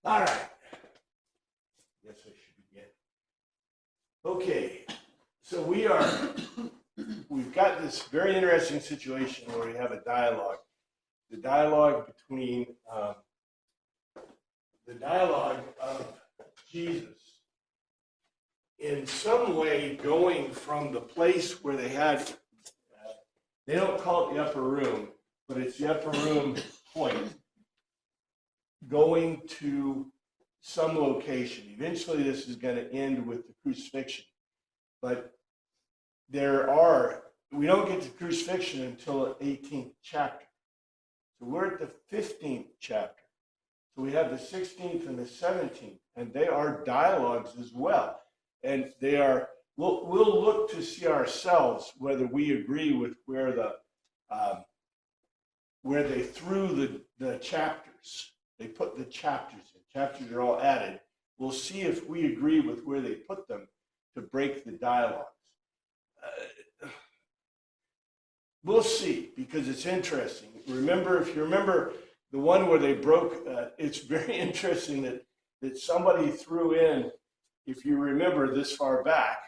All right. Guess I should begin. Okay. So we've got this very interesting situation where we have a dialogue. The dialogue between the dialogue of Jesus in some way going from the place where they had, they don't call it the upper room, but it's the upper room point, going to some location. Eventually this is going to end with the crucifixion. But we don't get to crucifixion until the 18th chapter. So we're at the 15th chapter. So we have the 16th and the 17th, and they are dialogues as well. And they are, we'll look to see ourselves whether we agree with where they threw the chapters. They put the chapters in. Chapters are all added. We'll see if we agree with where they put them to break the dialogues. We'll see, because it's interesting. If you remember the one where they broke, it's very interesting that somebody threw in, if you remember this far back,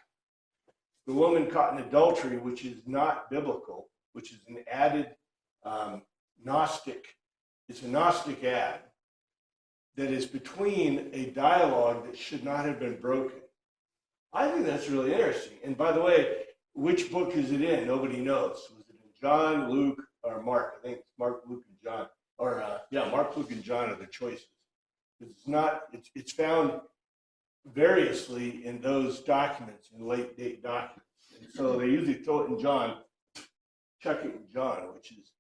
the woman caught in adultery, which is not biblical, which is an added Gnostic. It's a Gnostic add that is between a dialogue that should not have been broken. I think that's really interesting. And by the way, which book is it in? Nobody knows. Was it in John, Luke, or Mark? I think it's Mark, Luke, and John. Or Mark, Luke, and John are the choices. It's found variously in those documents, in late date documents. And so they usually throw it in John, chuck it in John, which is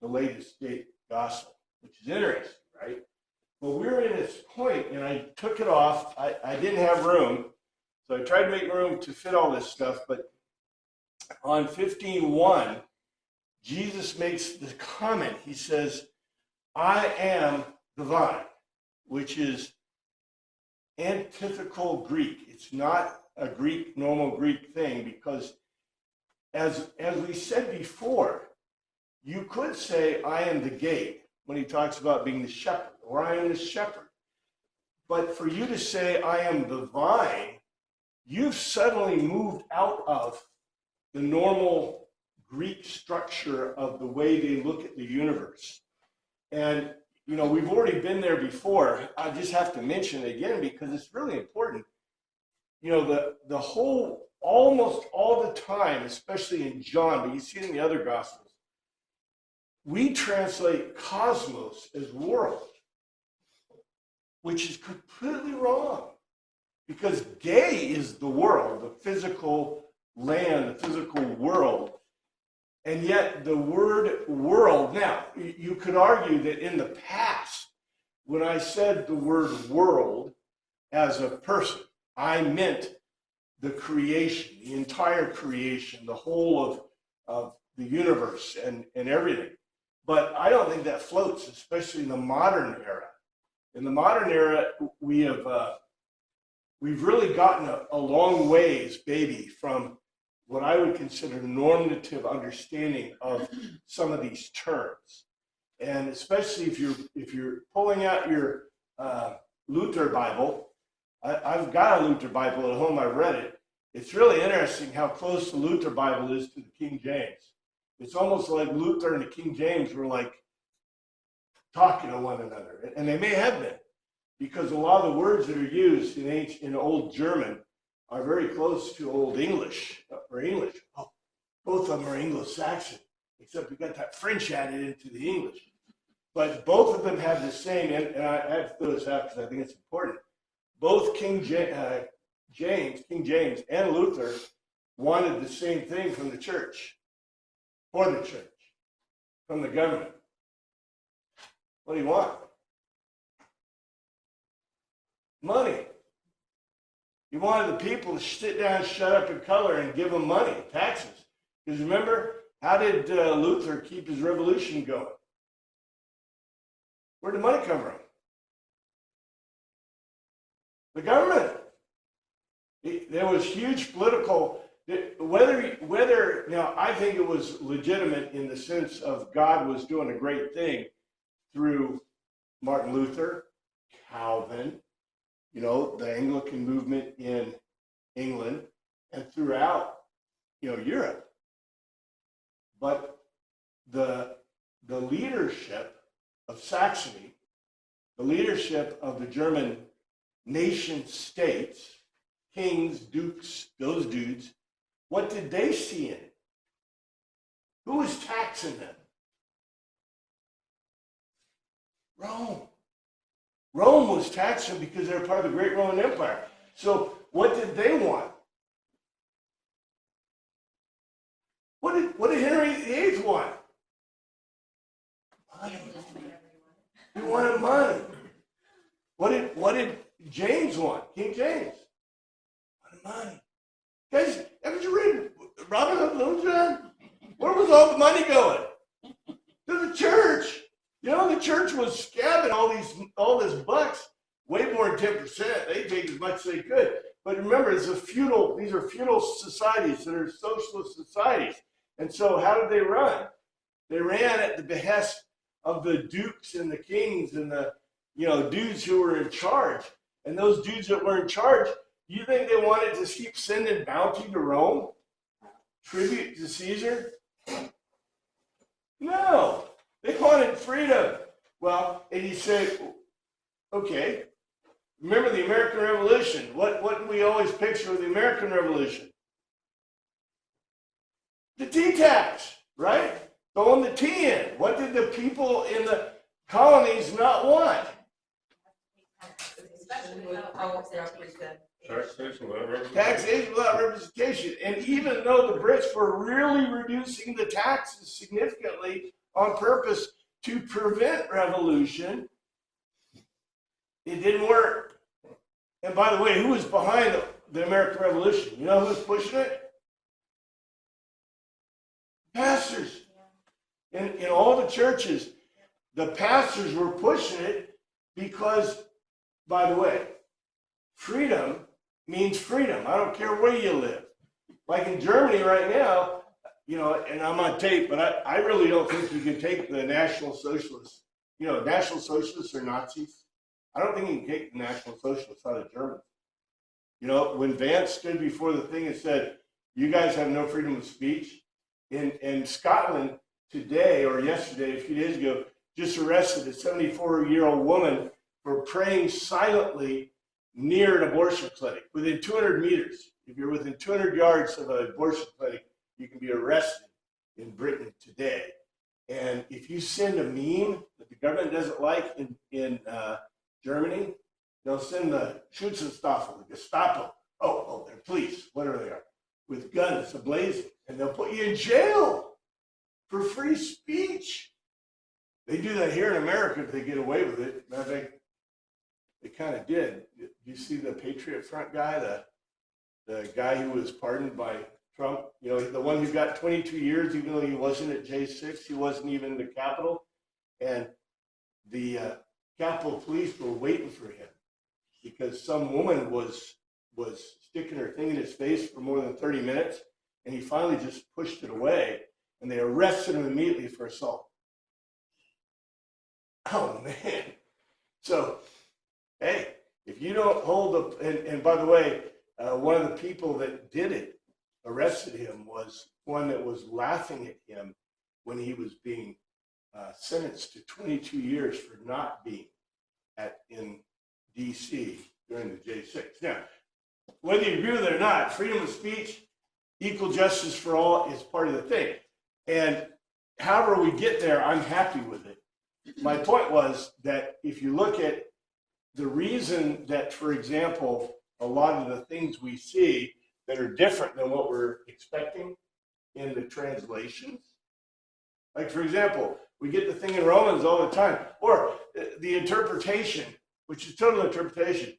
the latest date gospel, which is interesting, right? Well, we're in this point, and I took it off. I didn't have room, so I tried to make room to fit all this stuff. But on 15:1, Jesus makes the comment. He says, "I am the vine," which is antithetical Greek. It's not a normal Greek thing, because as we said before, you could say, "I am the gate," when he talks about being the shepherd, or "I am the shepherd." But for you to say, "I am the vine," you've suddenly moved out of the normal Greek structure of the way they look at the universe. And, we've already been there before. I just have to mention it again because it's really important. The whole, almost all the time, especially in John, but you see it in the other Gospels, we translate cosmos as world, which is completely wrong, because gay is the world, the physical land, the physical world. And yet the word world, now, you could argue that in the past, when I said the word world as a person, I meant the creation, the entire creation, the whole of the universe and everything. But I don't think that floats, especially in the modern era. In the modern era, we've really gotten a long ways, baby, from what I would consider normative understanding of some of these terms. And especially if you're pulling out your Luther Bible, I've got a Luther Bible at home, I've read it. It's really interesting how close the Luther Bible is to the King James. It's almost like Luther and the King James were like talking to one another. And they may have been, because a lot of the words that are used in Old German are very close to Old English, or English. Oh, both of them are Anglo-Saxon, except we got that French added into the English. But both of them have the same, and I have to throw this out because I think it's important. Both King James and Luther wanted the same thing from the church, for the church, from the government. What do you want? Money. He wanted the people to sit down, shut up, and color, and give them money, taxes. Because remember, how did Luther keep his revolution going? Where did money come from? The government. There was huge political, now I think it was legitimate in the sense of God was doing a great thing through Martin Luther Calvin, the Anglican movement in England and throughout, Europe. But the leadership of Saxony, the leadership of the German nation states, kings, dukes, those dudes, what did they see in it? Who was taxing them? Rome. Rome was taxing because they were part of the great Roman Empire. So what did they want? What did Henry VIII want? Money. He wanted money. What did James want? King James wanted money. Guys, haven't you read Robin Hood Little John? Where was all the money going? To the church. The church was scabbing all this bucks, way more than 10%. They take as much as they could. But remember, these are feudal societies that are socialist societies. And so how did they run? They ran at the behest of the dukes and the kings and the dudes who were in charge. And those dudes that were in charge, you think they wanted to keep sending bounty to Rome? Tribute to Caesar? No. They wanted freedom. Well, and you say, okay, remember the American Revolution. What do we always picture with the American Revolution? The tea tax, right? Throwing the tea in. What did the people in the colonies not want? Taxation without representation. And even though the Brits were really reducing the taxes significantly on purpose to prevent revolution, it didn't work. And by the way, who was behind the American Revolution? You know who was pushing it? Pastors. In all the churches, the pastors were pushing it because, by the way, freedom means freedom. I don't care where you live. Like in Germany right now, and I'm on tape, but I really don't think you can take the National Socialists. National Socialists are Nazis. I don't think you can take the National Socialists out of Germany. When Vance stood before the thing and said, you guys have no freedom of speech, in Scotland today or yesterday, a few days ago, just arrested a 74-year-old woman for praying silently near an abortion clinic within 200 meters. If you're within 200 yards of an abortion clinic, you can be arrested in Britain today. And if you send a meme that the government doesn't like in Germany, they'll send the Schützenstaffel, the Gestapo, they're police, whatever they are, with guns ablazing, and they'll put you in jail for free speech. They do that here in America if they get away with it. I think they kind of did. You see the Patriot Front guy, the guy who was pardoned by Trump, the one who got 22 years, even though he wasn't at J6, he wasn't even in the Capitol. And the Capitol Police were waiting for him because some woman was sticking her thing in his face for more than 30 minutes, and he finally just pushed it away, and they arrested him immediately for assault. Oh, man. So, hey, if you don't hold up, and by the way, one of the people that did it, arrested him, was one that was laughing at him when he was being sentenced to 22 years for not being in D.C. during the J6. Now, whether you agree with it or not, freedom of speech, equal justice for all is part of the thing. And however we get there, I'm happy with it. My point was that if you look at the reason that, for example, a lot of the things we see that are different than what we're expecting in the translations, like, for example, we get the thing in Romans all the time, or the interpretation, which is total interpretation,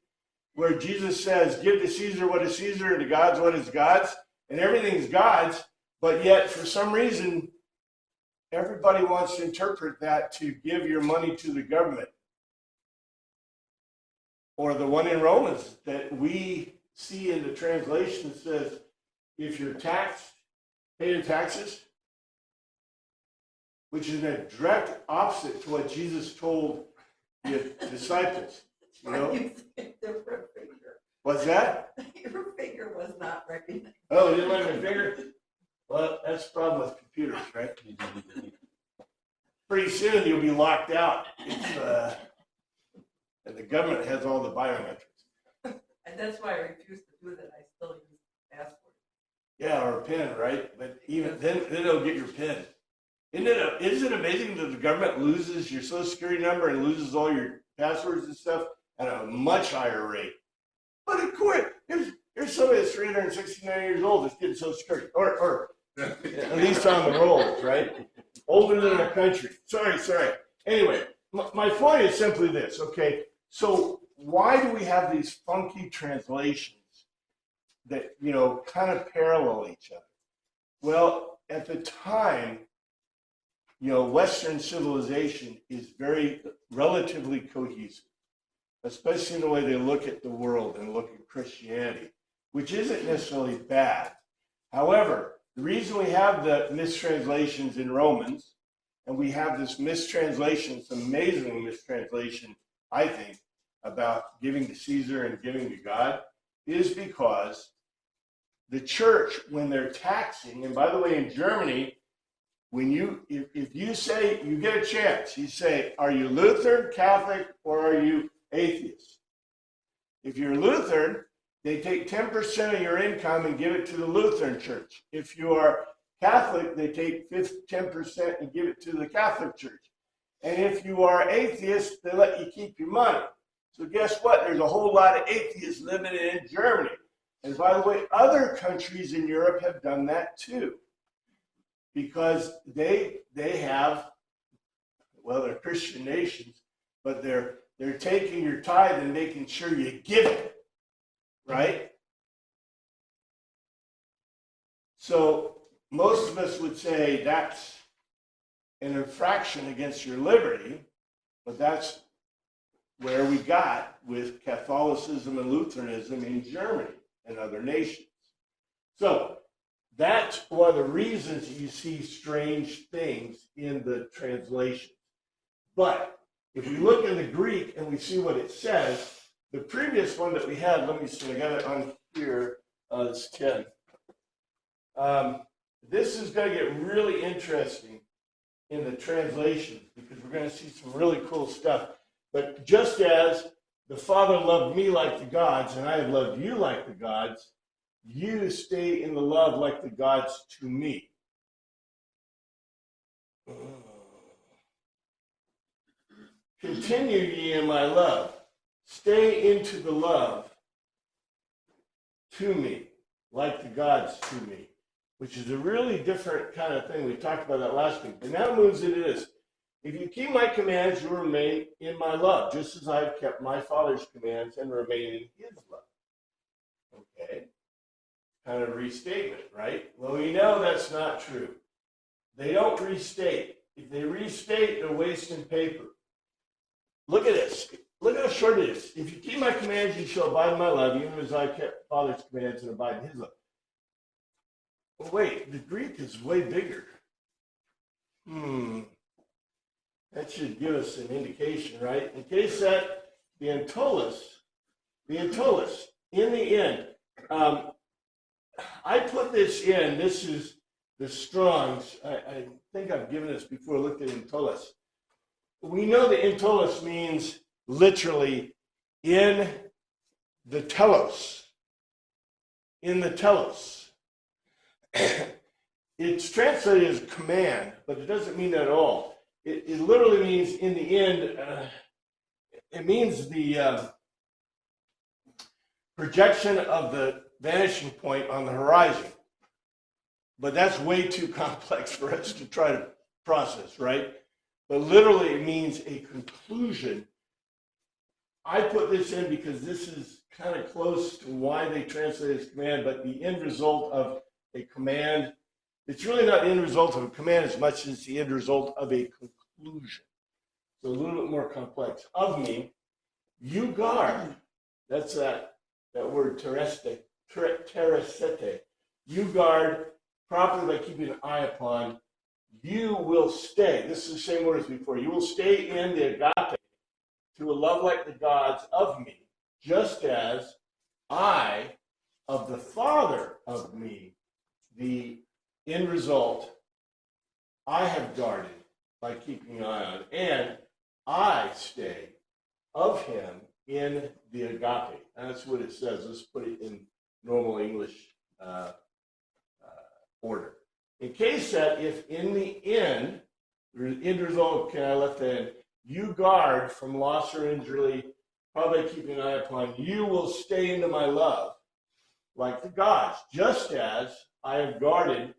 where Jesus says, give to Caesar what is Caesar and to God's what is God's, and everything's God's, but yet for some reason, everybody wants to interpret that to give your money to the government. Or the one in Romans that we see in the translation says, if you're taxed, pay your taxes, which is a direct opposite to what Jesus told the disciples. You know? You see a different figure. What's that? Your figure was not recognized. Oh, you didn't like my figure? Well, that's the problem with computers, right? Pretty soon you'll be locked out. And the government has all the biometrics. And that's why I refuse to do that. I still use password. Yeah, or a PIN, right? But even then they'll get your PIN. Isn't it amazing that the government loses your social security number and loses all your passwords and stuff at a much higher rate? But of course, here's somebody that's 369 years old that's getting social security, or at least on the rolls, right? Older than our country. Sorry. Anyway, my point is simply this, okay? So why do we have these funky translations that, kind of parallel each other? Well, at the time, Western civilization is very relatively cohesive, especially in the way they look at the world and look at Christianity, which isn't necessarily bad. However, the reason we have the mistranslations in Romans, and we have this mistranslation, this amazing mistranslation, I think, about giving to Caesar and giving to God, is because the church, when they're taxing, and by the way, in Germany, if you say, you get a chance, you say, are you Lutheran, Catholic, or are you atheist? If you're Lutheran, they take 10% of your income and give it to the Lutheran church. If you are Catholic, they take 10% and give it to the Catholic church. And if you are atheist, they let you keep your money. So guess what? There's a whole lot of atheists living in Germany. And by the way, other countries in Europe have done that too. Because they have, well, they're Christian nations, but they're taking your tithe and making sure you give it, right? So most of us would say that's an infraction against your liberty, but that's where we got with Catholicism and Lutheranism in Germany and other nations. So that's one of the reasons you see strange things in the translations. But if we look in the Greek and we see what it says, the previous one that we had, let me see, I got it on here, it's 10. This is going to get really interesting in the translations because we're going to see some really cool stuff. But just as the Father loved me like the gods, and I have loved you like the gods, you stay in the love like the gods to me. Continue ye in my love. Stay into the love to me, like the gods to me, which is a really different kind of thing. We talked about that last week. And now moves into this. If you keep my commands, you will remain in my love, just as I have kept my Father's commands and remain in his love. Okay. Kind of restatement, right? Well, we know that's not true. They don't restate. If they restate, they're wasting paper. Look at this. Look how short it is. If you keep my commands, you shall abide in my love, even as I kept Father's commands and abide in his love. Well, wait, the Greek is way bigger. That should give us an indication, right? In case that the entolus, in the end, I put this in, this is the Strong's, I think I've given this before, looked at entolus. We know the entolus means literally in the telos. In the telos. It's translated as command, but it doesn't mean that at all. It literally means in the end, it means the projection of the vanishing point on the horizon. But that's way too complex for us to try to process, right? But literally it means a conclusion. I put this in because this is kind of close to why they translate it as command, but the end result of a command, it's really not the end result of a command as much as the end result of a conclusion. So a little bit more complex. Of me, you guard. That's that word teresete. You guard properly by keeping an eye upon. You will stay. This is the same word as before. You will stay in the agape to a love like the gods of me, just as I of the Father of me, the end result I have guarded by keeping an eye on, and I stay of him in the agape. That's what it says. Let's put it in normal English order. In case that if in the end result, okay, I left that in, you guard from loss or injury, probably keeping an eye upon, you will stay into my love, like the gods, just as I have guarded,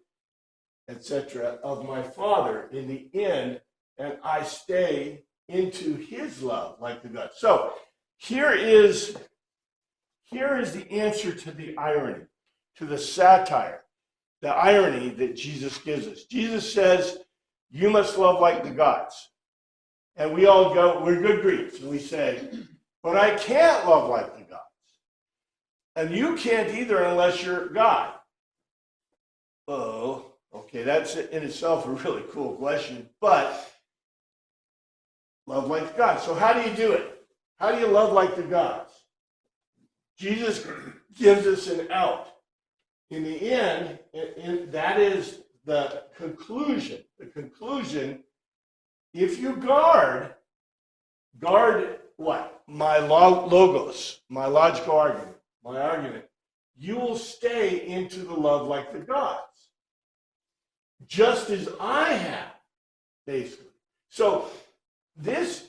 etc., of my Father in the end, and I stay into his love, like the gods. So here is the answer to the irony, to the satire, the irony that Jesus gives us. Jesus says, you must love like the gods. And we all go, we're good Greeks, and we say, but I can't love like the gods. And you can't either unless you're God. Oh, okay, that's in itself a really cool question, but love like God. So how do you do it? How do you love like the gods? Jesus gives us an out. In the end, that is the conclusion. The conclusion, if you guard what? My logos, my logical argument, my argument, you will stay into the love like the gods. Just as I have, basically. So this,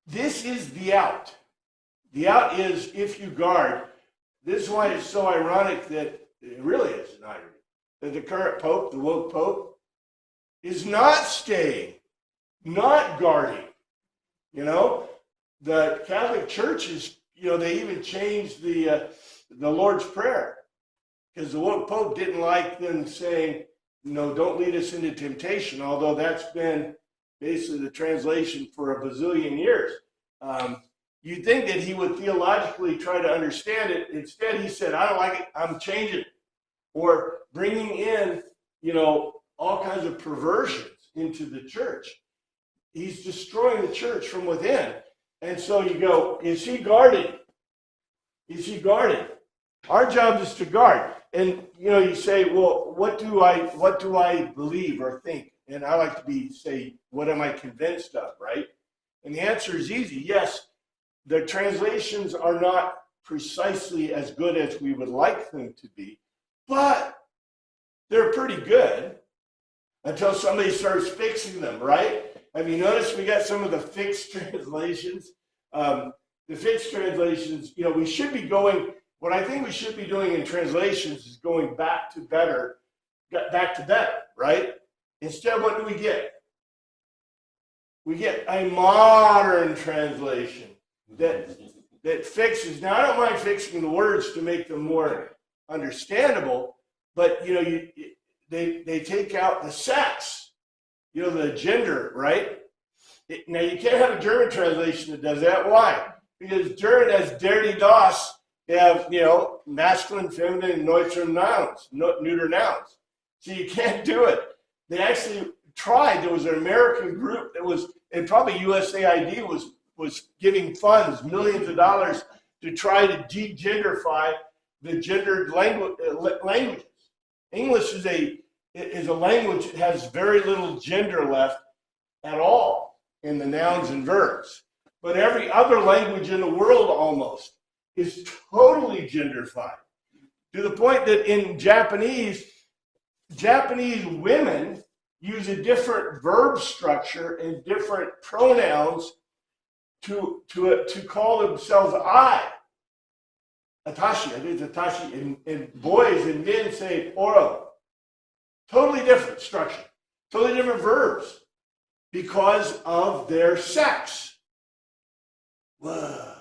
this is the out. The out is if you guard. This is why it's so ironic that it really is an irony that the current pope, the woke pope, is not staying, not guarding. The Catholic Church is, they even changed the Lord's Prayer because the woke pope didn't like them saying, don't lead us into temptation, although that's been basically the translation for a bazillion years. You'd think that he would theologically try to understand it. Instead, he said, I don't like it, I'm changing it. Or bringing in, all kinds of perversions into the church. He's destroying the church from within. And so you go, is he guarding? Is he guarding? Our job is to guard. And, you say, well, what do I believe or think? And I like to say, what am I convinced of, right? And the answer is easy. Yes, the translations are not precisely as good as we would like them to be, but they're pretty good until somebody starts fixing them, right? Have you noticed we got some of the fixed translations? The fixed translations, we should be going, what I think we should be doing in translations is going back to better, right? Instead, what do we get? We get a modern translation that fixes. Now, I don't mind fixing the words to make them more understandable, but they take out the sex, the gender, right? Now you can't have a German translation that does that. Why? Because German has dirty das. They have masculine, feminine, and neuter nouns. So you can't do it. They actually tried. There was an American group that was, and probably USAID was giving funds, millions of dollars, to try to de-genderify the gendered languages. English is a language that has very little gender left at all in the nouns and verbs. But every other language in the world almost is totally genderified, to the point that in Japanese women use a different verb structure and different pronouns to call themselves I. Atashi, I think it's Atashi, and boys and men say oro. Totally different structure, totally different verbs because of their sex. Whoa.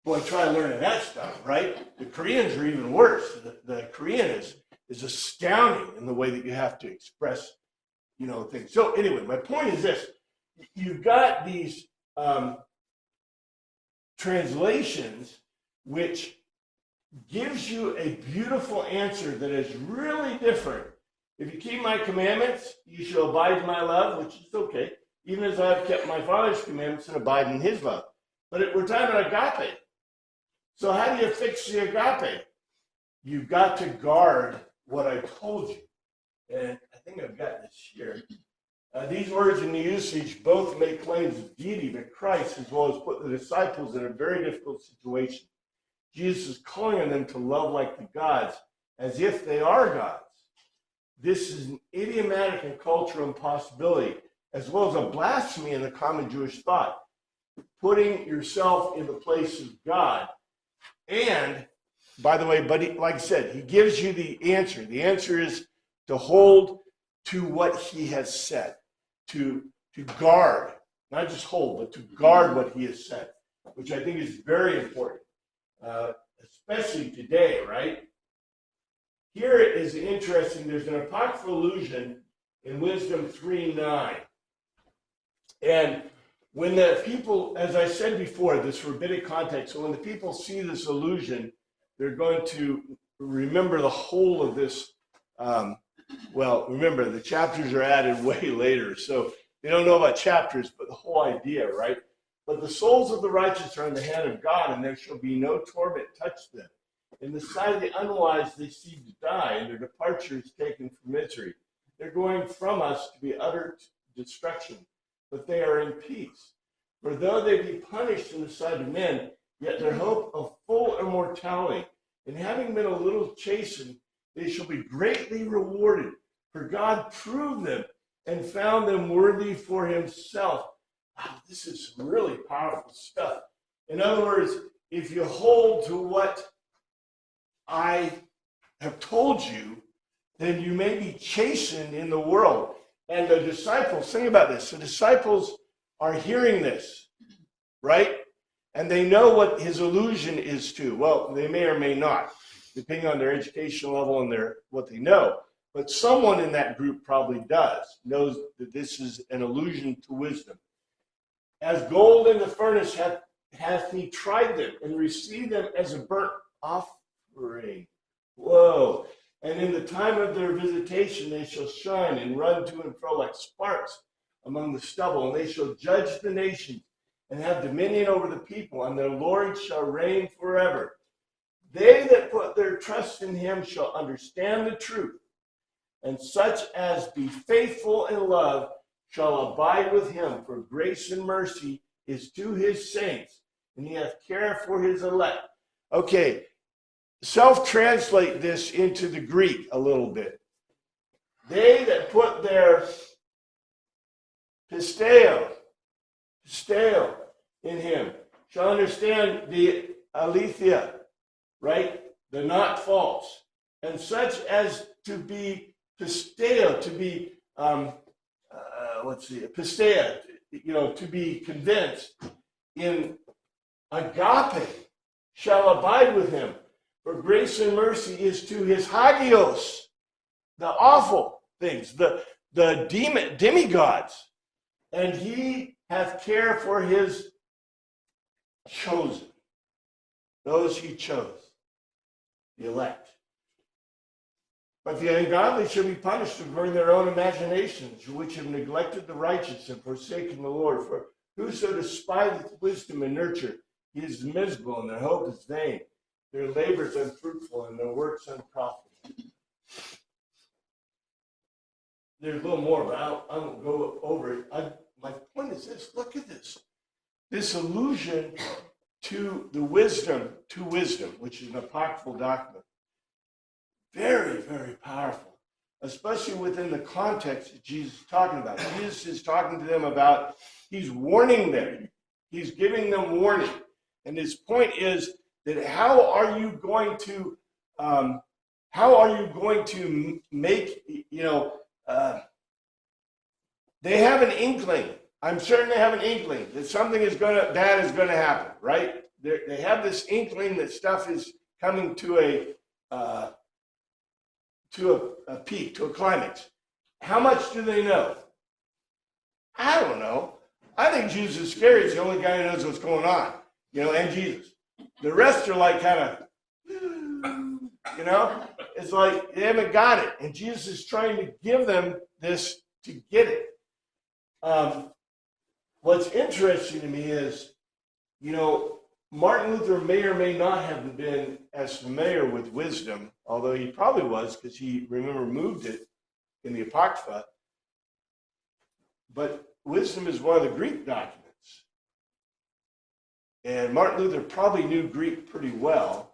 Boy, try learning that stuff, right? The Koreans are even worse. The Korean is astounding in the way that you have to express, things. So anyway, my point is this. You've got these translations which gives you a beautiful answer that is really different. If you keep my commandments, you shall abide in my love, which is okay. even as I have kept my Father's commandments and abide in his love. But we're talking about agape. So how do you fix the agape? You've got to guard what I told you. And I think I've got this here. These words in the usage both make claims of deity, but Christ, as well as put the disciples in a very difficult situation. Jesus is calling on them to love like the gods, as if they are gods. This is an idiomatic and cultural impossibility, as well as a blasphemy in the common Jewish thought. Putting yourself in the place of God. And, by the way, but like I said, he gives you the answer. The answer is to hold to what he has said, to guard, not just hold, but to guard what he has said, which I think is very important, especially today, right? Here it is interesting. There's an apocryphal allusion in Wisdom 3:9. And when the people, as I said before, this rabbinic context, so when the people see this allusion, they're going to remember the whole of this. Well, remember, the chapters are added way later, so they don't know about chapters, but the whole idea, right? But the souls of the righteous are in the hand of God, and there shall be no torment touch them. In the sight of the unwise, they seem to die, and their departure is taken for misery. They're going from us to be utter destruction, but they are in peace. For though they be punished in the sight of men, yet their hope of full immortality, and having been a little chastened, they shall be greatly rewarded. For God proved them and found them worthy for himself. Wow, this is some really powerful stuff. In other words, if you hold to what I have told you, then you may be chastened in the world. And the disciples, think about this. The disciples are hearing this, right? And they know what his allusion is to. Well, they may or may not, depending on their educational level and what they know. But someone in that group probably knows that this is an allusion to wisdom. As gold in the furnace hath he tried them and received them as a burnt offering. Whoa. And in the time of their visitation they shall shine and run to and fro like sparks among the stubble. And they shall judge the nations and have dominion over the people, and their Lord shall reign forever. They that put their trust in him shall understand the truth, and such as be faithful in love shall abide with him. For grace and mercy is to his saints, and he hath care for his elect. Okay, self-translate this into the Greek a little bit. They that put their pisteo in him shall understand the aletheia, right? The not false. And such as to be pisteo, to be, pisteia, to be convinced in agape shall abide with him. For grace and mercy is to his hagios, the awful things, the demigods. And he hath care for his chosen, those he chose, the elect. But the ungodly shall be punished according to their own imaginations, which have neglected the righteous and forsaken the Lord. For whoso despiseth wisdom and nurture, he is miserable, and their hope is vain. Their labors unfruitful, and their works unprofitable. There's a little more, but I won't go over it. My point is this. Look at this. This allusion to the wisdom, which is an apocryphal document. Very, very powerful, especially within the context that Jesus is talking about. Jesus is talking to them about, he's warning them. He's giving them warning. And his point is that how are you going to make, they have an inkling. I'm certain they have an inkling that something bad is going to happen, right? They have this inkling that stuff is coming to a peak, to a climax. How much do they know? I don't know. I think Jesus Iscariot is the only guy who knows what's going on, and Jesus. The rest are like kind of, it's like they haven't got it. And Jesus is trying to give them this to get it. what's interesting to me is, Martin Luther may or may not have been as familiar with wisdom, although he probably was because he, remember, moved it in the Apocrypha. But wisdom is one of the Greek documents. And Martin Luther probably knew Greek pretty well.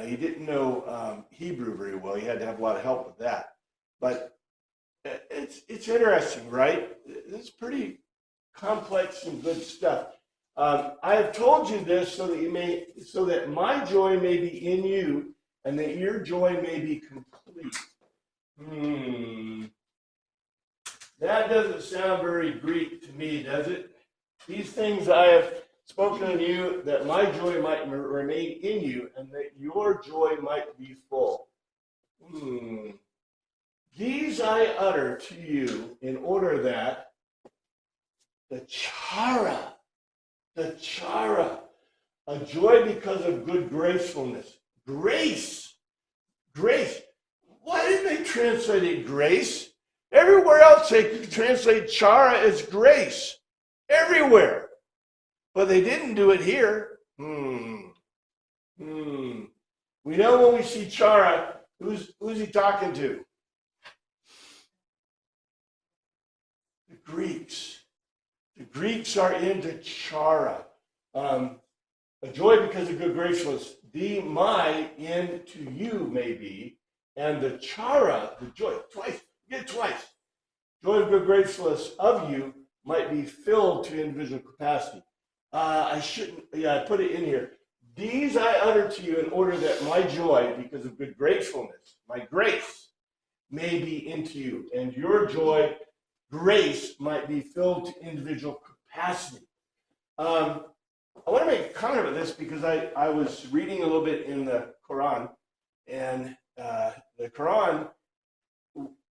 He didn't know Hebrew very well. He had to have a lot of help with that. But it's interesting, right? It's pretty complex and good stuff. I have told you this so that my joy may be in you, and that your joy may be complete. That doesn't sound very Greek to me, does it? These things I have spoken to you, that my joy might remain in you, and that your joy might be full. These I utter to you in order that the chara, a joy because of good gracefulness. Grace. Why didn't they translate it grace? Everywhere else they translate chara as grace. Everywhere. But they didn't do it here. We know when we see chara, who's he talking to? The Greeks. The Greeks are into chara. A joy because of good gracefulness. The my into you may be, and the chara, the joy, twice, get it twice. Joy of good gracefulness of you might be filled to individual capacity. I put it in here. These I utter to you in order that my joy, because of good gracefulness, my grace, may be into you, and your joy, grace, might be filled to individual capacity. I want to make a comment about this because I was reading a little bit in the Quran, and the Quran,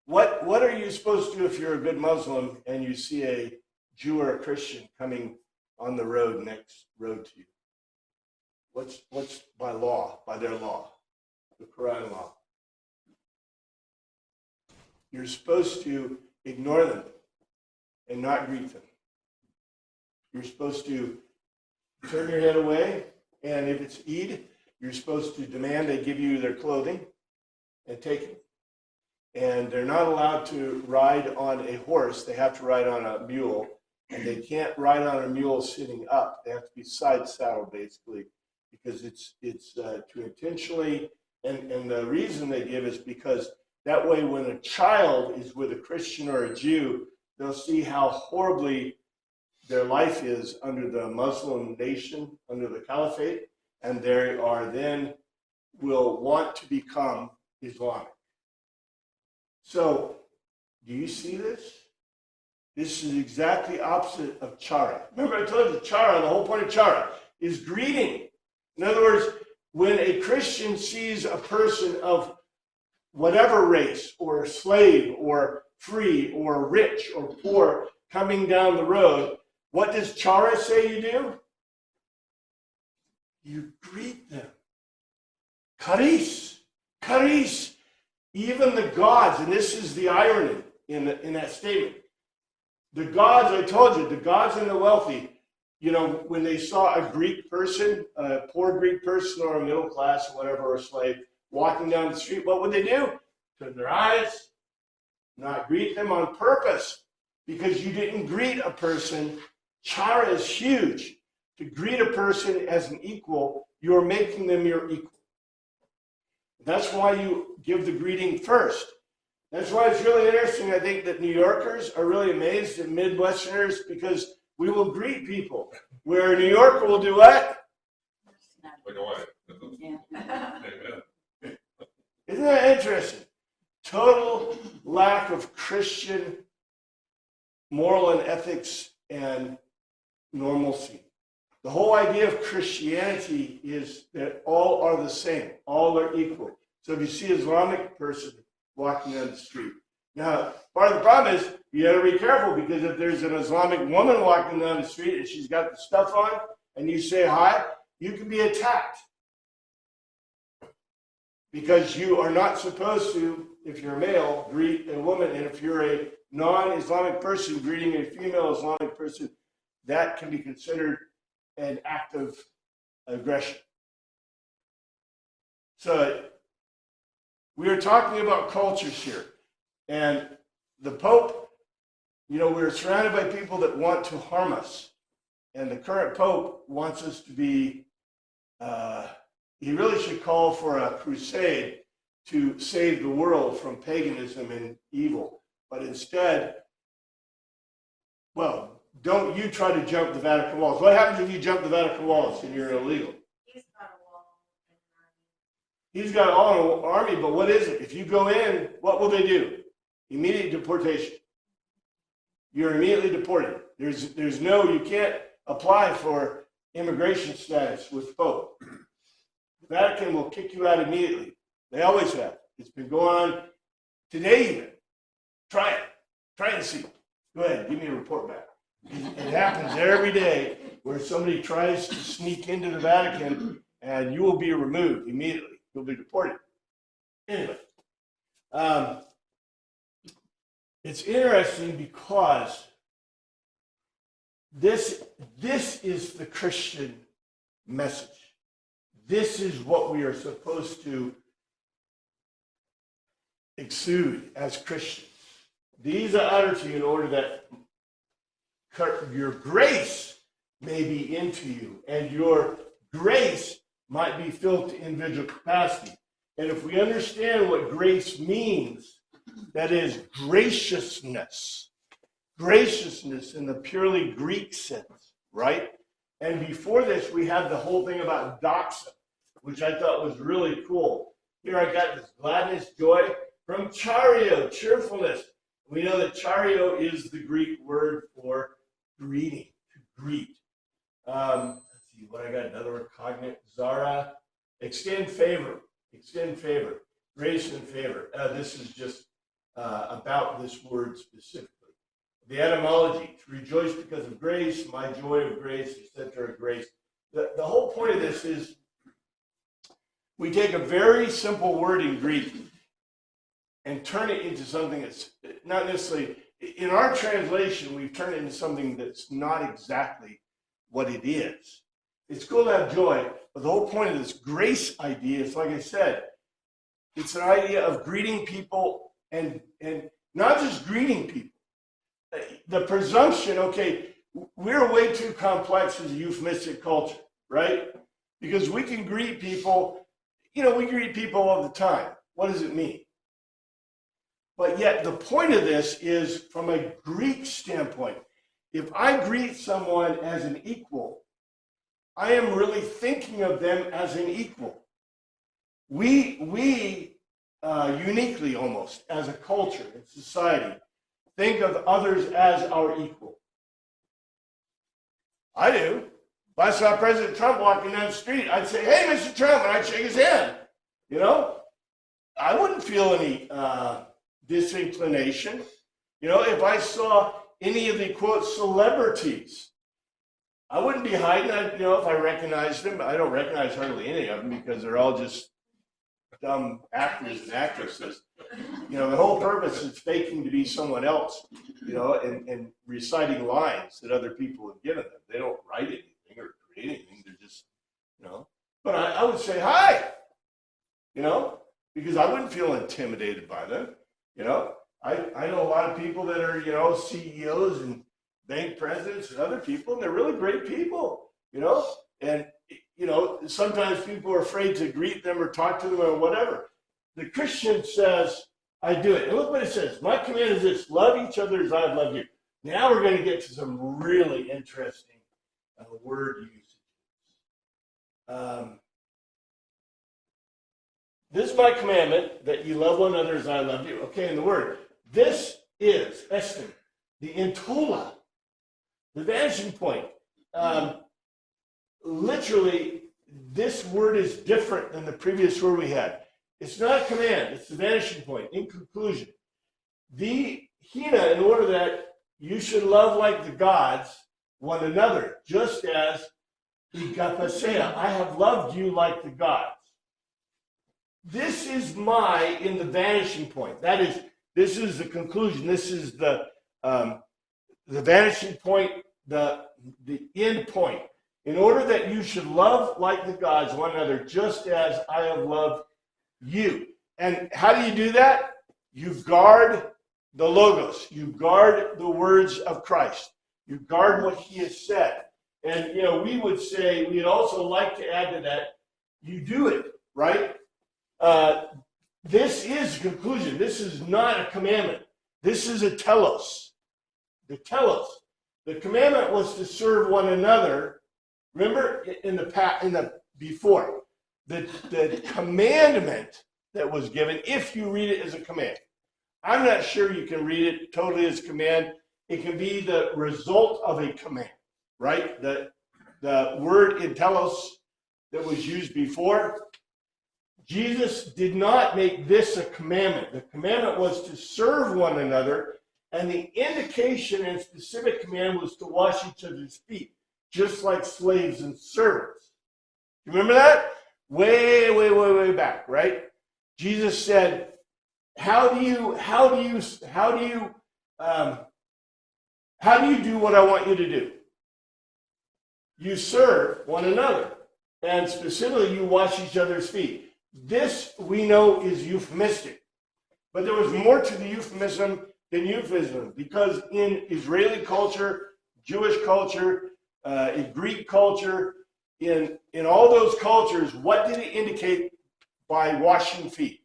what are you supposed to do if you're a good Muslim and you see a Jew or a Christian coming on the next road to you? What's by law, by their law, the Quran law? You're supposed to ignore them and not greet them. You're supposed to turn your head away, and if it's Eid, you're supposed to demand they give you their clothing and take it. And they're not allowed to ride on a horse. They have to ride on a mule, and they can't ride on a mule sitting up. They have to be side saddle, basically, because it's to intentionally, and the reason they give is because that way when a child is with a Christian or a Jew, they'll see how horribly their life is under the Muslim nation, under the caliphate, and they are then will want to become Islamic. So, do you see this? This is exactly opposite of chara. Remember I told you chara, the whole point of chara is greeting. In other words, when a Christian sees a person of whatever race, or slave, or free, or rich, or poor, coming down the road, what does chara say you do? You greet them. Charis. Even the gods, and this is the irony in that statement. The gods, I told you, the gods and the wealthy, when they saw a Greek person, a poor Greek person or a middle class or whatever, or a slave, walking down the street, what would they do? Turn their eyes, not greet them on purpose, because you didn't greet a person. Chara is huge. To greet a person as an equal, you're making them your equal. That's why you give the greeting first. That's why it's really interesting, I think, that New Yorkers are really amazed at Midwesterners, because we will greet people. Where a New Yorker will do what? Look away. Isn't that interesting? Total lack of Christian moral and ethics and normalcy. The whole idea of Christianity is that all are the same. All are equal. So if you see an Islamic person walking down the street. Now, part of the problem is you got to be careful, because if there's an Islamic woman walking down the street and she's got the stuff on and you say hi, you can be attacked. Because you are not supposed to, if you're a male, greet a woman. And if you're a non-Islamic person greeting a female Islamic person, that can be considered an act of aggression. So we are talking about cultures here. And the Pope, we're surrounded by people that want to harm us. And the current Pope wants us to be, he really should call for a crusade to save the world from paganism and evil. But instead, well, don't you try to jump the Vatican walls. What happens if you jump the Vatican walls and you're illegal? He's got a wall. He's got all an army, but what is it? If you go in, what will they do? Immediate deportation. You're immediately deported. There's no, you can't apply for immigration status with Pope. The Vatican will kick you out immediately. They always have. It's been going on today even. Try it. Try and see. Go ahead, give me a report back. It happens every day where somebody tries to sneak into the Vatican and you will be removed immediately. You'll be deported. Anyway, it's interesting because this is the Christian message. This is what we are supposed to exude as Christians. These are uttered to you in order that your grace may be into you, and your grace might be filled to individual capacity. And if we understand what grace means, that is graciousness. Graciousness in the purely Greek sense, right? And before this, we had the whole thing about doxa, which I thought was really cool. Here I got this gladness, joy, from chario, cheerfulness. We know that chario is the Greek word for greeting, to greet. Let's see, what I got, another word, cognate, zara, extend favor, grace and favor. This is just about this word specifically. The etymology, to rejoice because of grace, my joy of grace, etc., grace. The whole point of this is we take a very simple word in Greek and turn it into something that's not necessarily, in our translation, we've turned it into something that's not exactly what it is. It's cool to have joy, but the whole point of this grace idea is, like I said, it's an idea of greeting people and not just greeting people. The presumption, okay, we're way too complex as a euphemistic culture, right? Because we can greet people, we greet people all the time. What does it mean? But yet the point of this is from a Greek standpoint. If I greet someone as an equal, I am really thinking of them as an equal. We uniquely almost, as a culture and society, think of others as our equal. I do. If I saw President Trump walking down the street, I'd say, hey, Mr. Trump, and I'd shake his hand. I wouldn't feel any disinclination. If I saw any of the, quote, celebrities, I wouldn't be hiding. If I recognized them. I don't recognize hardly any of them because they're all just dumb actors and actresses. The whole purpose is faking to be someone else, and reciting lines that other people have given them. They don't write anything or create anything. They're just, But I would say hi, because I wouldn't feel intimidated by them. I know a lot of people that are, CEOs and bank presidents and other people, and they're really great people, and, sometimes people are afraid to greet them or talk to them or whatever. The Christian says, I do it. And look what it says. My command is this: love each other as I have loved you. Now we're going to get to some really interesting word usage. This is my commandment, that you love one another as I love you. Okay, in the word. This is, estin, the intola, the vanishing point. Literally, this word is different than the previous word we had. It's not a command, it's the vanishing point. In conclusion, the hina, in order that you should love like the gods one another, just as igapasea, I have loved you like the gods. This is in the vanishing point. That is, this is the conclusion. This is the vanishing point the end point. In order that you should love like the gods one another, just as I have loved you. And how do you do that? You guard the Logos. You guard the words of Christ. You guard what he has said. And, we would say, we'd also like to add to that, you do it, right? This is conclusion. This is not a commandment. This is a telos. The telos. The commandment was to serve one another. Remember before. The commandment that was given, if you read it as a command. I'm not sure you can read it totally as command. It can be the result of a command, right? The word in telos that was used before. Jesus did not make this a commandment. The commandment was to serve one another, and the indication and specific command was to wash each other's feet, just like slaves and servants. You remember that? Way, way, way, way back, right? Jesus said, how do you do what I want you to do? You serve one another, and specifically you wash each other's feet. This we know is euphemistic, but there was more to the euphemism than euphemism, because in Israeli culture, Jewish culture, in Greek culture, in all those cultures, what did it indicate by washing feet?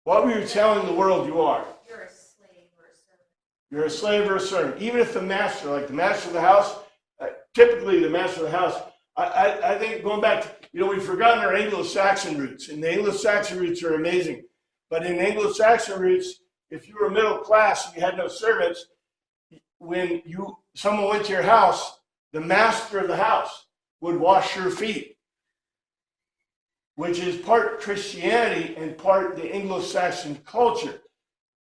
What were you telling the world you are? You're a slave or a servant. You're a slave or a servant. Even if the master, like the master of the house, typically the master of the house, I think going back to, we've forgotten our Anglo-Saxon roots, and the Anglo-Saxon roots are amazing. But in Anglo-Saxon roots, if you were middle class and you had no servants, when someone went to your house, the master of the house would wash your feet, which is part Christianity and part the Anglo-Saxon culture.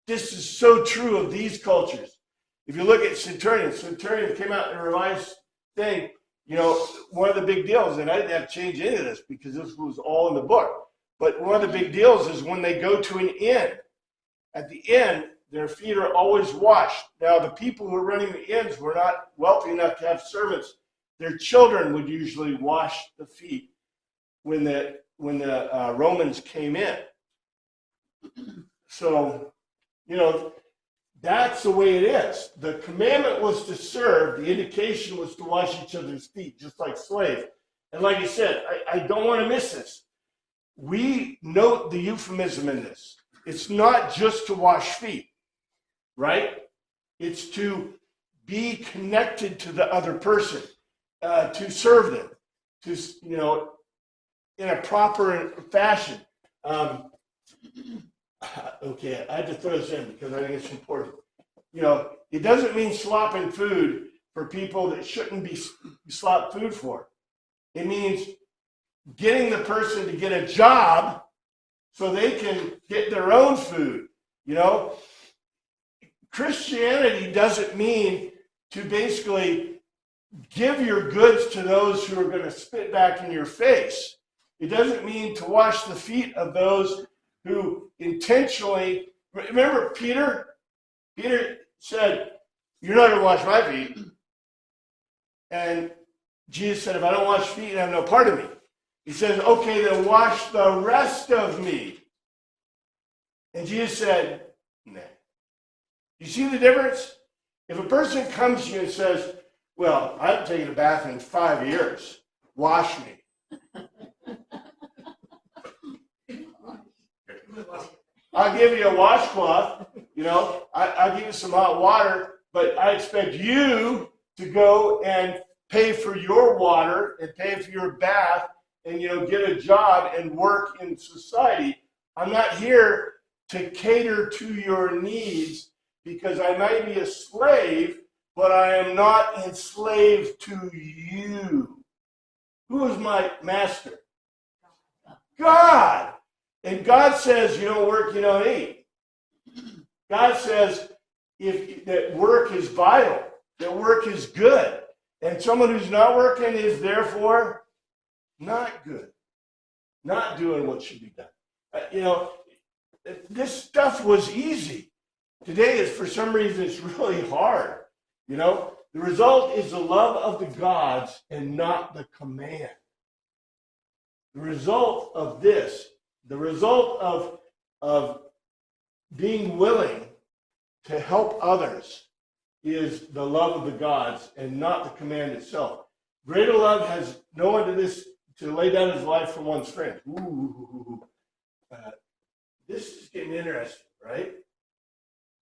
This is so true of these cultures. If you look at Centurion came out in a revised thing. One of the big deals, and I didn't have to change any of this because this was all in the book, but one of the big deals is when they go to an inn, at the inn, their feet are always washed. Now, the people who were running the inns were not wealthy enough to have servants. Their children would usually wash the feet when the Romans came in. So, that's the way it is. The commandment was to serve. The indication was to wash each other's feet, just like slaves. And like I said, I don't want to miss this. We note the euphemism in this. It's not just to wash feet, right? It's to be connected to the other person, to serve them, to, in a proper fashion. Okay, I had to throw this in because I think it's important. It doesn't mean slopping food for people that shouldn't be slopped food for. It means getting the person to get a job so they can get their own food. Christianity doesn't mean to basically give your goods to those who are going to spit back in your face. It doesn't mean to wash the feet of those who intentionally, remember Peter? Peter said, "You're not going to wash my feet." And Jesus said, "If I don't wash feet, you have no part of me." He says, "Okay, then wash the rest of me." And Jesus said, "Nah." You see the difference? If a person comes to you and says, "Well, I haven't taken a bath in 5 years. Wash me." I'll give you a washcloth, I'll give you some hot water, but I expect you to go and pay for your water and pay for your bath and, get a job and work in society. I'm not here to cater to your needs because I might be a slave, but I am not enslaved to you. Who is my master? God. And God says, you don't work, you don't eat. God says that work is vital, that work is good. And someone who's not working is therefore not good, not doing what should be done. This stuff was easy. Today is, for some reason, it's really hard. You know, the result is the love of the gods and not the command. The result of this, the result of being willing to help others is the love of the gods and not the command itself. Greater love has no one to this to lay down his life for one's friend. This is getting interesting, right?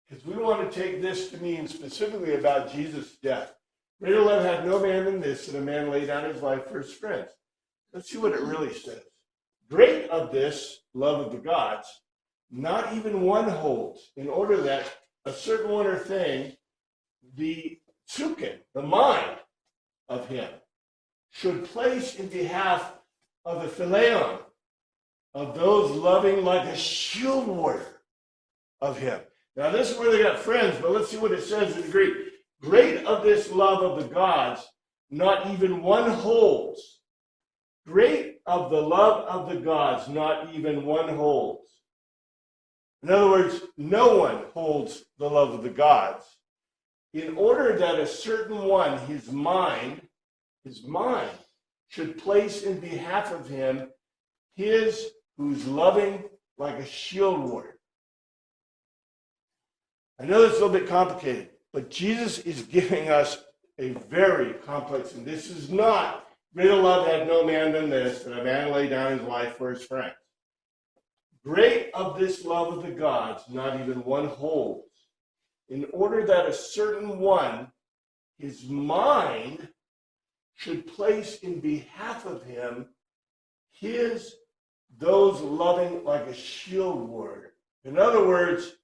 Because we want to take this to mean specifically about Jesus' death. Greater love had no man than this, that a man lay down his life for his friends. Let's see what it really says. Great of this love of the gods, not even one holds, in order that a certain one or thing, the tsuken, the mind of him, should place in behalf of the phileon, of those loving like a shield warrior of him. Now this is where they got friends, but let's see what it says in Greek. Great of this love of the gods, not even one holds. Great of the love of the gods, not even one holds. In other words, no one holds the love of the gods, in order that a certain one, his mind, should place in behalf of him his who's loving like a shield warrior. I know this is a little bit complicated, but Jesus is giving us a very complex, and this is not, greater love had no man than this, that a man lay down his life for his friends. Great of this love of the gods, not even one holds, in order that a certain one, his mind, should place in behalf of him those loving like a shield warrior. In other words,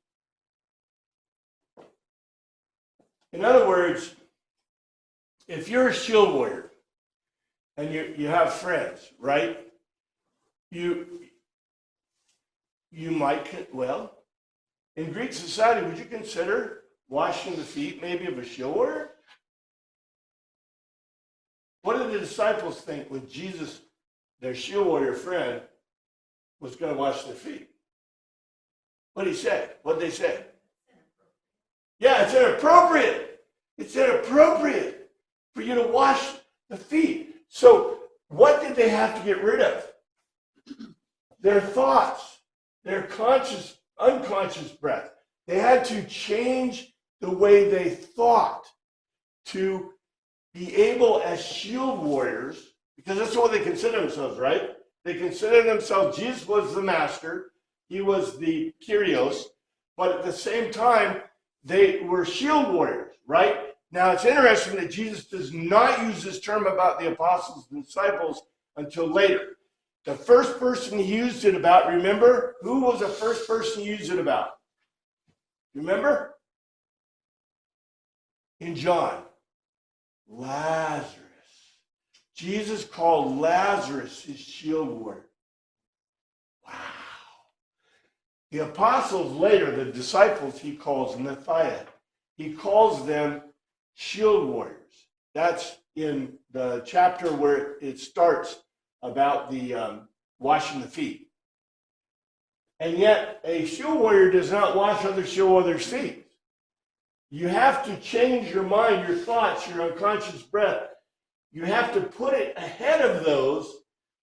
if you're a shield warrior and you have friends, right? You might, well, in Greek society, would you consider washing the feet maybe of a shield warrior? What did the disciples think when Jesus, their shield warrior friend, was going to wash their feet? What did he say? What did they say? Yeah, it's inappropriate. It's inappropriate for you to wash the feet. So what did they have to get rid of? Their thoughts, their conscious, unconscious breath. They had to change the way they thought to be able as shield warriors, because that's what they consider themselves, right? They consider themselves, Jesus was the master, he was the Kyrios, but at the same time, they were shield warriors, right? Now, it's interesting that Jesus does not use this term about the apostles and disciples until later. The first person he used it about, remember? Who was the first person he used it about? Remember? In John. Lazarus. Jesus called Lazarus his shield warrior. Wow. The apostles later, the disciples, he calls Nephia. He calls them shield warriors. That's in the chapter where it starts about the washing the feet. And yet, a shield warrior does not wash other shield warriors' feet. You have to change your mind, your thoughts, your unconscious breath. You have to put it ahead of those,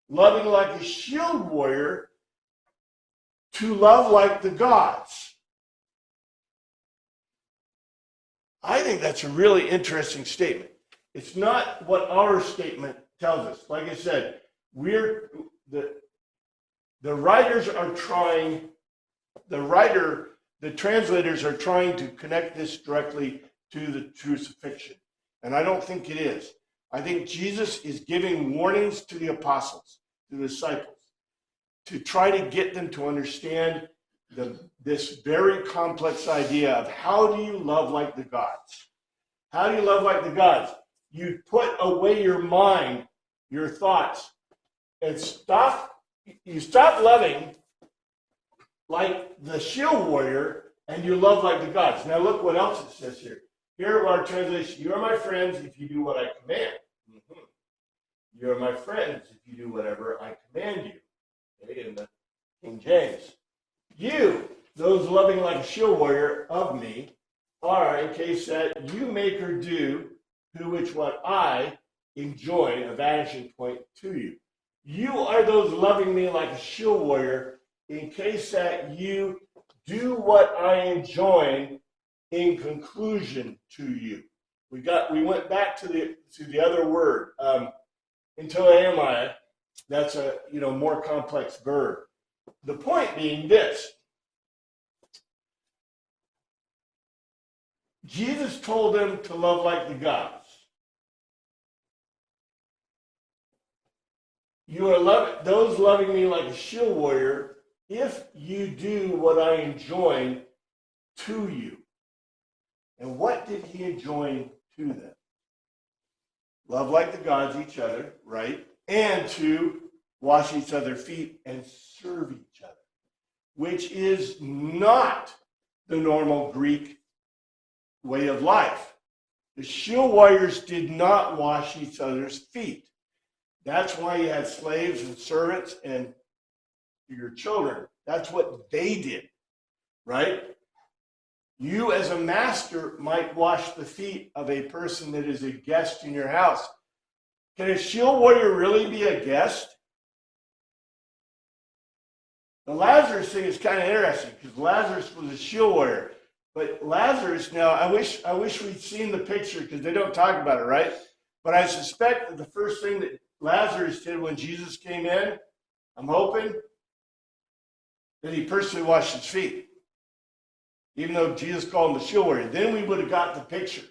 loving like a shield warrior, to love like the gods. I think that's a really interesting statement. It's not what our statement tells us. Like I said, the writers are trying, the translators are trying to connect this directly to the crucifixion. And I don't think it is. I think Jesus is giving warnings to the apostles, to the disciples, to try to get them to understand this very complex idea of how do you love like the gods? How do you love like the gods? You put away your mind, your thoughts, and you stop loving like the shield warrior, and you love like the gods. Now look what else it says here. Here are our translation. You are my friends if you do what I command. You are my friends if you do whatever I command you. Okay, in the King James. You those loving like a shield warrior of me are in case that you make or do who which what I enjoin a vanishing point to you. You are those loving me like a shield warrior in case that you do what I enjoin in conclusion to you. We went back to the other word, until ami. That's a more complex verb. The point being this: Jesus told them to love like the gods. You are those loving me like a shield warrior if you do what I enjoin to you. And what did he enjoin to them? Love like the gods each other, right? And to wash each other's feet and serve each other, which is not the normal Greek way of life. The shield warriors did not wash each other's feet. That's why you had slaves and servants and your children. That's what they did, right? You as a master might wash the feet of a person that is a guest in your house. Can a shield warrior really be a guest? The Lazarus thing is kind of interesting because Lazarus was a shield warrior. But Lazarus, now I wish we'd seen the picture because they don't talk about it, right? But I suspect that the first thing that Lazarus did when Jesus came in, I'm hoping, that he personally washed his feet. Even though Jesus called him the shield warrior. Then we would have got the picture.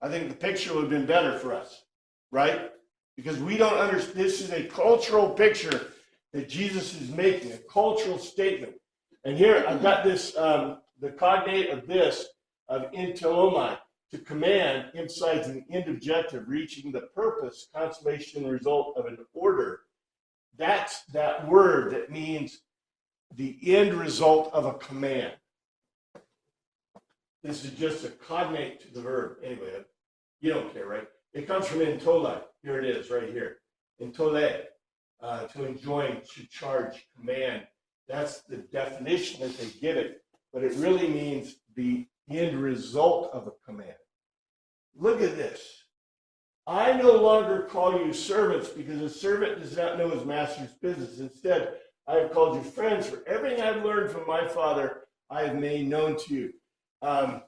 I think the picture would have been better for us, right? Because we don't understand, this is a cultural picture that Jesus is making, a cultural statement. And here I've got this, the cognate of this, of intelomai, to command, emphasizing the end objective, reaching the purpose, consummation, and result of an order. That's that word that means the end result of a command. This is just a cognate to the verb. Anyway, you don't care, right? It comes from intole. Here it is, right here. Intole, to enjoin, to charge, command. That's the definition that they give it. But it really means the end result of a command. Look at this. I no longer call you servants because a servant does not know his master's business. Instead, I have called you friends, for everything I've learned from my Father I have made known to you. Boy,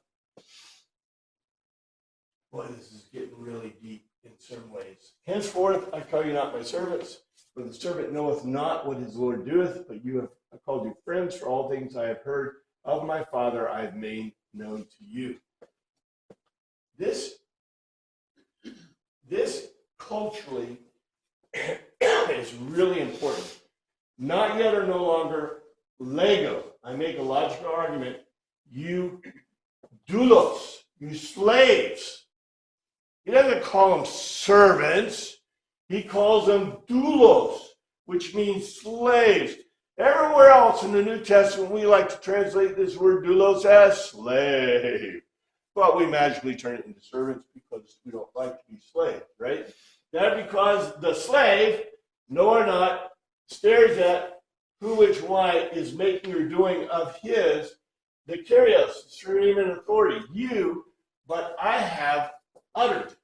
this is getting really deep in some ways. Henceforth, I call you not my servants, for the servant knoweth not what his Lord doeth, but I called you friends, for all things I have heard of my Father I have made known to you. This culturally is really important. Not yet or no longer Lego. I make a logical argument. You doulos, you slaves. He doesn't call them servants. He calls them doulos, which means slaves. Everywhere else in the New Testament, we like to translate this word doulos as slave. But we magically turn it into servants because we don't like to be slaves, right? That's because the slave, no or not, stares at who, which, why is making or doing of his the kyrios, the supreme authority. You, but I have uttered.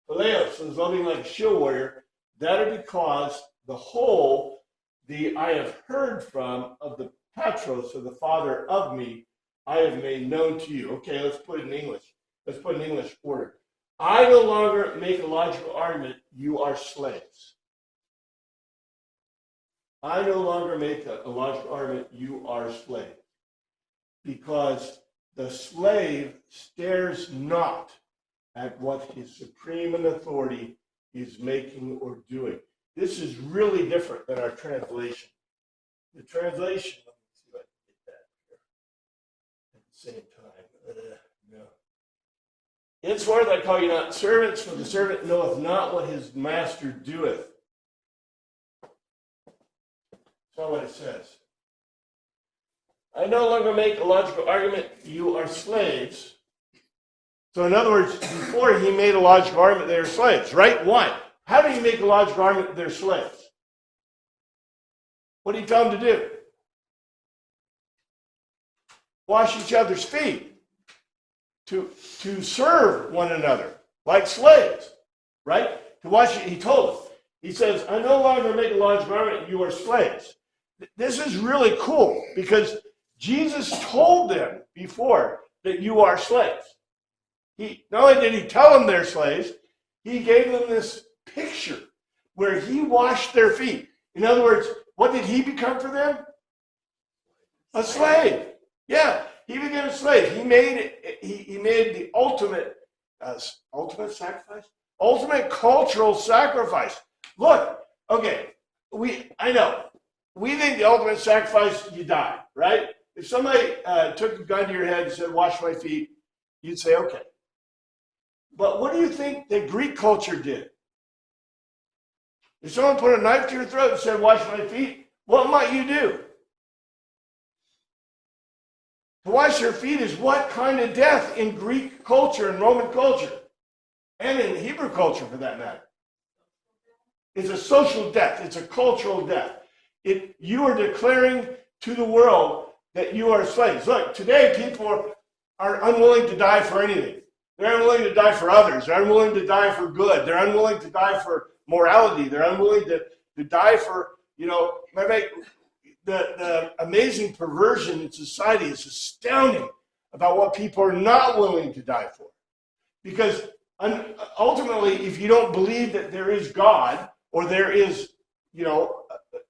Phaleos is loving like a shield warrior. That are because the whole, the I have heard from of the Patros, of the Father of me, I have made known to you. Okay, let's put it in English. Let's put it in English order. I no longer make a logical argument, you are slaves. I no longer make a logical argument, you are slaves. Because the slave stares not at what his supreme authority is making or doing. This is really different than our translation. The translation, let me see if I can get that here at the same time. No. Henceforth I call you not servants, for the servant knoweth not what his master doeth. That's not what it says. I no longer make a logical argument, you are slaves. So in other words, before he made a logical argument, they are slaves, right? Why? How do you make a logical argument that they're slaves? What do you tell them to do? wash each other's feet, to serve one another like slaves, right? To wash it, he told us. He says, I no longer make a large garment, you are slaves. This is really cool because Jesus told them before that you are slaves. He not only did he tell them they're slaves, he gave them this picture where he washed their feet. In other words, what did he become for them? A slave. Yeah, he became a slave. He made the ultimate sacrifice, ultimate cultural sacrifice. Look, okay, I know we think the ultimate sacrifice you die, right? If somebody took a gun to your head and said, "Wash my feet," you'd say, "Okay." But what do you think the Greek culture did? If someone put a knife to your throat and said, "Wash my feet," what might you do? To wash your feet is what kind of death in Greek culture and Roman culture, and in Hebrew culture for that matter? It's a social death. It's a cultural death. You are declaring to the world that you are slaves. Look, today people are unwilling to die for anything. They're unwilling to die for others. They're unwilling to die for good. They're unwilling to die for morality. They're unwilling to die for, the amazing perversion in society is astounding about what people are not willing to die for. Because ultimately, if you don't believe that there is God or there is,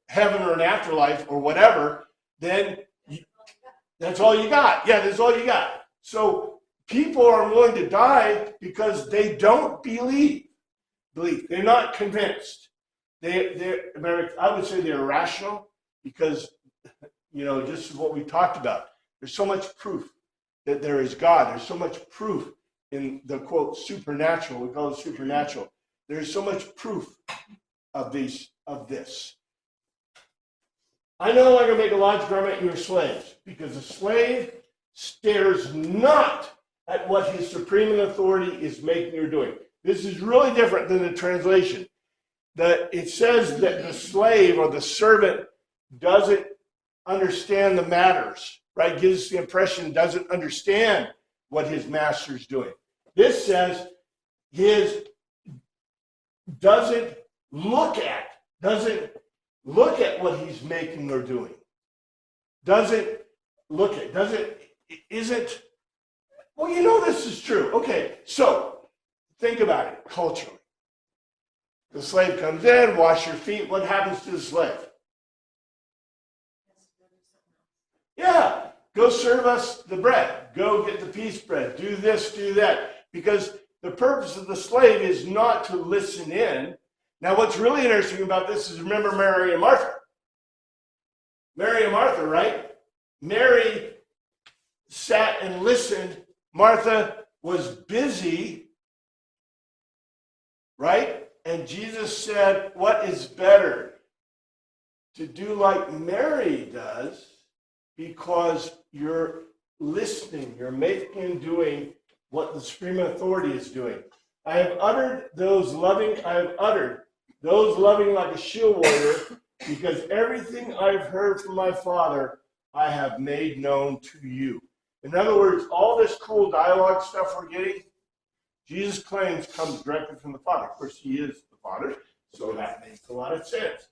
heaven or an afterlife or whatever, then that's all you got. Yeah, that's all you got. So people are willing to die because they don't believe. They're not convinced. I would say they're irrational because, just what we talked about. There's so much proof that there is God. There's so much proof in the, quote, supernatural. We call it supernatural. There's so much proof of this. I no longer make a large garment, you are slaves, because a slave stares not at what his supreme authority is making or doing. This is really different than the translation. It says that the slave or the servant doesn't understand the matters, right? Gives the impression doesn't understand what his master's doing. This says doesn't look at what he's making or doing. This is true. Okay, so think about it culturally. The slave comes in, wash your feet. What happens to the slave? Yeah, go serve us the bread. Go get the peace bread. Do this, do that. Because the purpose of the slave is not to listen in. Now, what's really interesting about this is remember Mary and Martha. Mary and Martha, right? Mary sat and listened. Martha was busy, right? And Jesus said, what is better? To do like Mary does, because you're listening, you're making and doing what the supreme authority is doing. I have uttered those loving like a shield warrior, because everything I've heard from my Father, I have made known to you. In other words, all this cool dialogue stuff we're getting, Jesus claims comes directly from the Father. Of course, he is the Father, so that makes a lot of sense.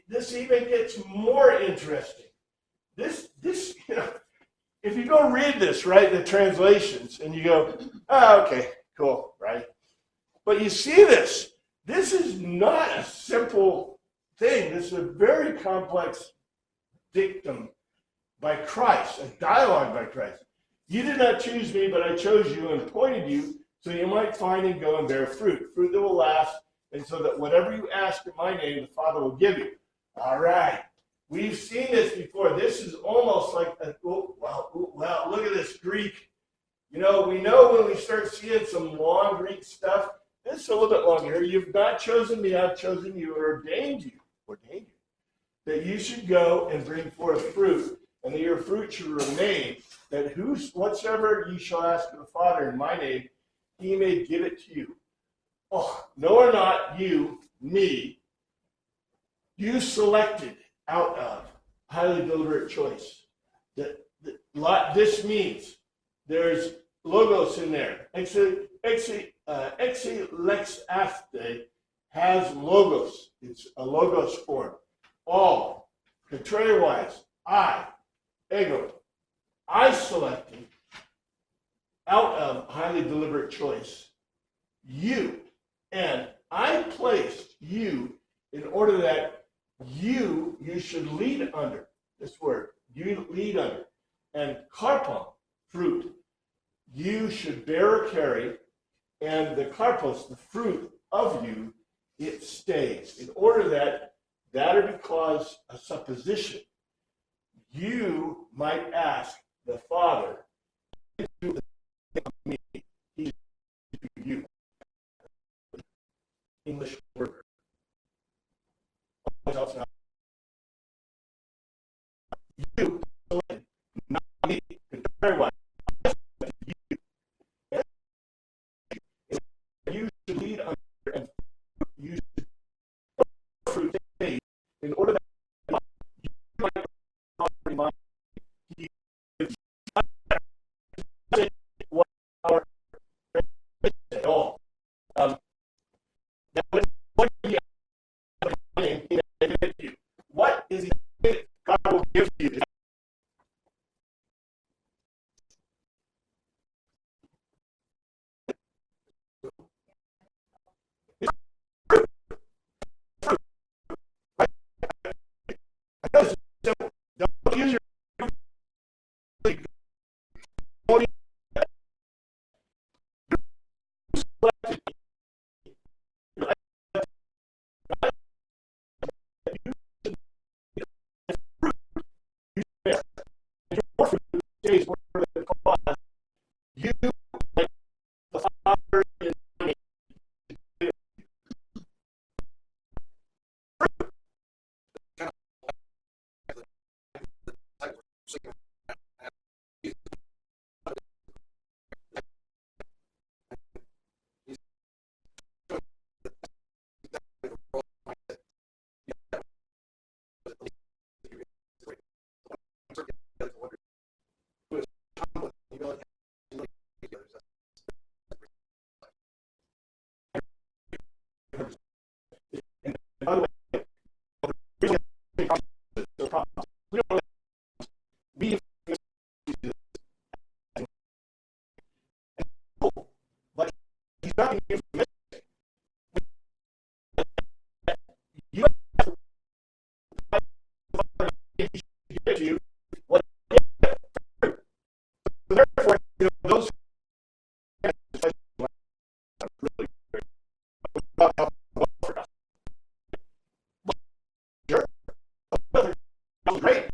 This even gets more interesting. This, if you go read this, right, the translations, and you go, okay, cool, right? But you see this. This is not a simple thing. This is a very complex dictum by Christ, a dialogue by Christ. You did not choose me, but I chose you and appointed you so you might find and go and bear fruit that will last, and so that whatever you ask in my name, the Father will give you. All right. We've seen this before. This is almost like, look at this Greek. We know when we start seeing some long Greek stuff, it's a little bit longer. You've not chosen me, I've chosen you, or ordained you, that you should go and bring forth fruit, and that your fruit should remain, that whatsoever you shall ask of the Father in my name, he may give it to you. Oh, no or not you, me, you selected out of highly deliberate choice. This means there's logos in there. Exilexaste has logos. It's a logos form. All, contrariwise, ego. I selected out of highly deliberate choice you, and I placed you in order that you should lead under this word. You lead under. And karpon, fruit, you should bear or carry, and the karpos, the fruit of you, it stays. In order that or because a supposition, you might ask the Father to me, he you. English word. You, not me. Very well. You should lead under and you should fruit in order that you might remind you what our at all. What what is it God will give you? Don't use your days where the cause you like the Father in me. And by the way, the reason we don't we but he's not being you give you what therefore those great.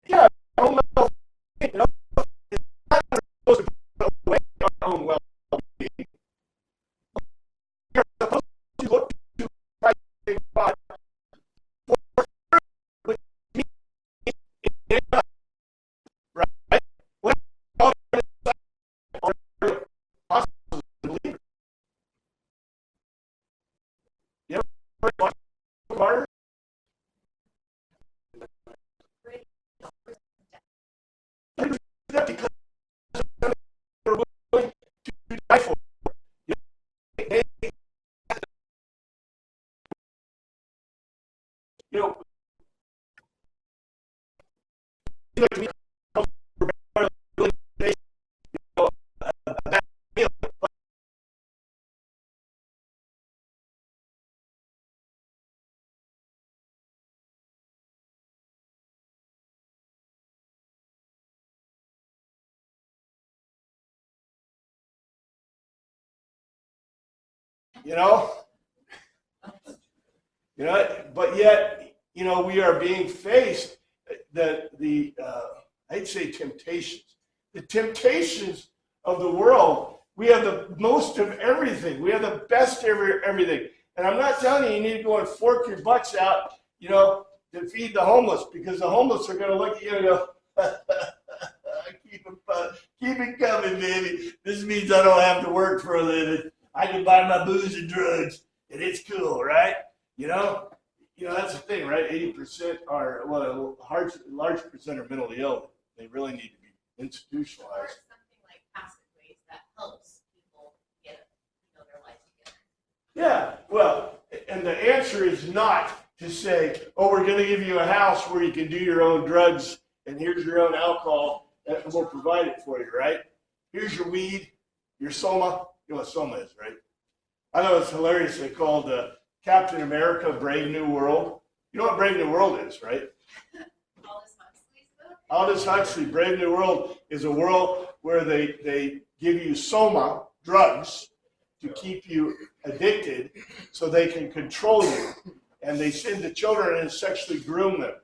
Yeah, I don't know. It's not supposed to put away our own well-being. You're supposed to look to Christ in God for which means in us, right? When all are apostles and believers. You ever watch Carter? Because they're willing to die for. They, you know, like to me, You know? You know, but yet, you know, we are being faced I'd say temptations. The temptations of the world. We have the most of everything. We have the best of everything. And I'm not telling you need to go and fork your butts out, you know, to feed the homeless, because the homeless are going to look at you and go, keep it coming, baby. This means I don't have to work for a living. I can buy my booze and drugs, and it's cool, right? You know that's the thing, right? 80% are, well, a large percent are mentally ill. They really need to be Or institutionalized. something like passive ways that helps people get, their life together. Yeah, well, and the answer is not to say, oh, we're going to give you a house where you can do your own drugs, and here's your own alcohol, and we'll provide it for you, right? Here's your weed, your soma. You know what soma is, right? I thought it was hilarious. They called Captain America Brave New World. You know what Brave New World is, right? Aldous Huxley's book? Aldous Huxley, Brave New World is a world where they give you soma, drugs, to keep you addicted so they can control you. And they send the children and sexually groom them.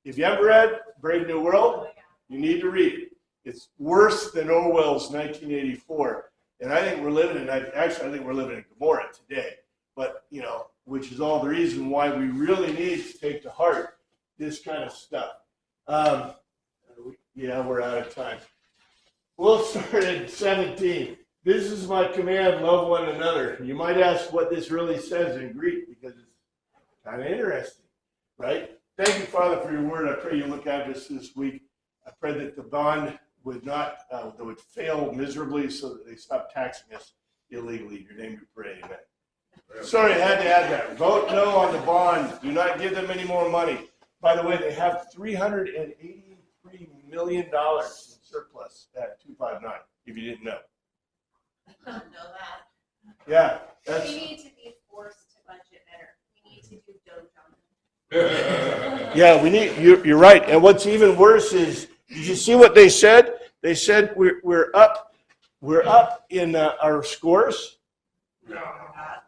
If you haven't read Brave New World, you need to read it. It's worse than Orwell's 1984. And I think we're living in, actually, I think we're living in Gomorrah today. But, you know, which is all the reason why we really need to take to heart this kind of stuff. Yeah, we're out of time. We'll start at 17. This is my command, love one another. You might ask what this really says in Greek, because it's kind of interesting, right? Thank you, Father, for your word. I pray you look at us this week. I pray that the bond would not, that would fail miserably so that they stop taxing us illegally. In your name we pray, amen. Sorry, I had to add that. Vote no on the bond. Do not give them any more money. By the way, they have $383 million in surplus at 259, if you didn't know. I don't know that. Yeah, that's... We need to be forced to budget better. We need to do doge on them. Yeah, we need. You're right. And what's even worse is, did you see what they said? They said we're up in our scores. No, we're not.